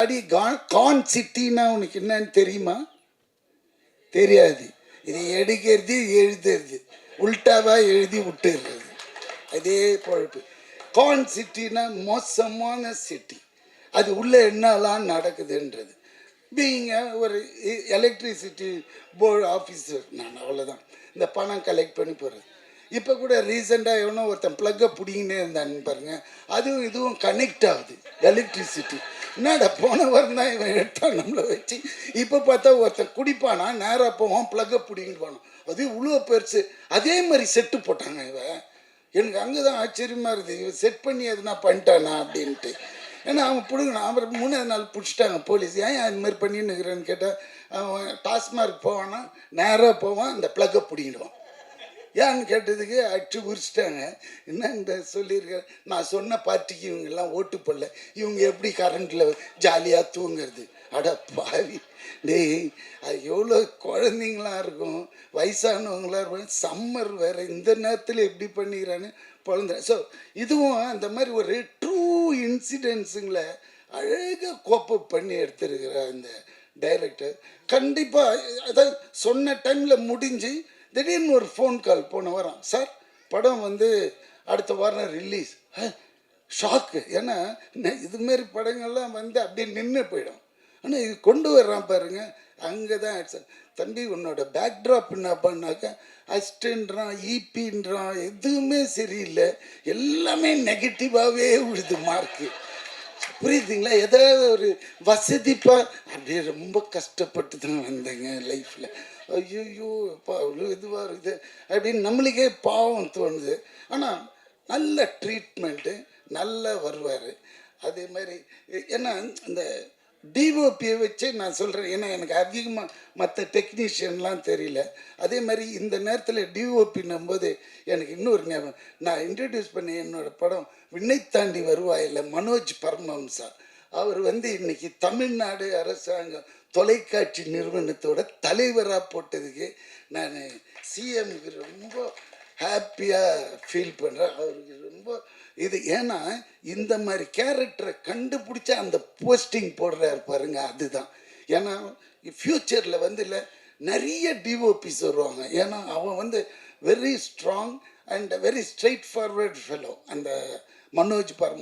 அடி கான் சிட்டின்னா உனக்கு என்னன்னு தெரியுமா? தெரியாது. இது எடுக்கிறது எழுதுறது உல்டாவா எழுதி விட்டுறது அதே பொழப்பு. கான் சிட்டினா மோசமான சிட்டி. அது உள்ள என்னெல்லாம் நடக்குதுன்றது. பீங்க ஒரு எலக்ட்ரிசிட்டி போர்டு ஆஃபீஸர் நான், அவ்வளோதான். இந்த பணம் கலெக்ட் பண்ணி போகிறது. இப்போ கூட ரீசெண்டாக எவனோ ஒருத்தன் ப்ளக்கை பிடிங்கினே இருந்தான்னு பாருங்க. அதுவும் இதுவும் கனெக்ட் ஆகுது எலக்ட்ரிசிட்டி. என்னடா போன வாரம் தான் இவன் எடுத்தான் நம்மளை வச்சு. இப்போ பார்த்தா ஒருத்தன் குடிப்பானா நேராக போவான், ப்ளக்கை பிடிங்கிட்டு போனான். அது இவ்வளோ பெருசு. அதே மாதிரி செட்டு போட்டாங்க இவன். எனக்கு அங்கே தான் ஆச்சரியமாக இருக்குது, இவன் செட் பண்ணி எதுனா பண்ணிட்டானா அப்படின்ட்டு. ஏன்னா அவன் பிடுங்கணும். அவன் 3ஆவது நாள் பிடிச்சிட்டாங்க போலீஸ். ஏன் அது மாதிரி பண்ணின்னு இருக்கிறேன்னு கேட்டால், அவன் டாஸ்மார்க் போவான்னா நேராக போவான், அந்த ப்ளக்கை பிடிங்கிடுவான். ஏன்னு கேட்டதுக்கு அடிச்சு உரிச்சிட்டாங்க. என்னன்ற சொல்லியிருக்கேன், நான் சொன்ன பார்ட்டிக்கு இவங்கெல்லாம் ஓட்டு போடல, இவங்க எப்படி கரண்ட்டில் ஜாலியாக தூங்குறது? அட பாவி டேய், அது எவ்வளோ குழந்தைங்களாம் இருக்கும், வயசானவங்களாம் இருக்கும், சம்மர் வேறு, இந்த நேரத்தில் எப்படி பண்ணிக்கிறான்னு குழந்த. ஸோ இதுவும் அந்த மாதிரி ஒரு ட்ரூ இன்சிடென்ட்ஸுங்களை அழகாக கோப்பப் பண்ணி எடுத்துருக்கிற அந்த டைரக்டர். கண்டிப்பாக அதாவது சொன்ன டைமில் முடிஞ்சு திடீர்னு ஒரு ஃபோன் கால் போன வாரம், சார் படம் அடுத்த வாரம் ரிலீஸ். ஷாக்கு. ஏன்னா இதுமாரி படங்கள்லாம் அப்படியே நின்று போயிடும். ஆனால் இது கொண்டு வர்றான் பாருங்க, அங்கே தான் சார் தம்பி உன்னோட பேக்ட்ராப் என்ன பண்ணாக்கா அஸ்டன்றான், ஈபின்றான், எதுவுமே சரியில்லை, எல்லாமே நெகட்டிவாகவே விழுது மார்க்கு. புரியுதுங்களா? ஏதாவது ஒரு வசதிப்பா அப்படியே ரொம்ப கஷ்டப்பட்டு தான் வந்தேங்க லைஃப்பில். ஐயோ இப்போ அவ்வளோ இதுவாக இருக்குது அப்படின்னு நம்மளுக்கே பாவம் தோணுது. ஆனால் நல்ல ட்ரீட்மெண்ட்டு, நல்லா வருவார். அதே மாதிரி ஏன்னா இந்த டிஓபியை வச்சு நான் சொல்கிறேன், ஏன்னா எனக்கு அதிகமாக மற்ற டெக்னீஷியன்லாம் தெரியல. அதே மாதிரி இந்த நேரத்தில் டிஓபின்னும் போது எனக்கு இன்னொரு ஞாபகம். நான் இன்ட்ரடியூஸ் பண்ணி என்னோடய படம் விண்ணை தாண்டி வருவாயில் மனோஜ் பரமஹம்சா. அவர் இன்னைக்கு தமிழ்நாடு அரசாங்கம் தொலைக்காட்சி நிறுவனத்தோட தலைவராக போட்டதுக்கு நான் சிஎம்க்கு ரொம்ப ஹாப்பியாக ஃபீல் பண்ணுறேன். அவருக்கு ரொம்ப இது. ஏன்னா இந்த மாதிரி கேரக்டரை கண்டுபிடிச்சா அந்த போஸ்டிங் போடுறாரு பாருங்க, அதுதான். ஏன்னா ஃப்யூச்சரில் இல்லை நிறைய டிஓபிஸ் வருவாங்க. ஏன்னா அவன் very strong and very straight forward fellow அந்த மனோஜ் பர்மா.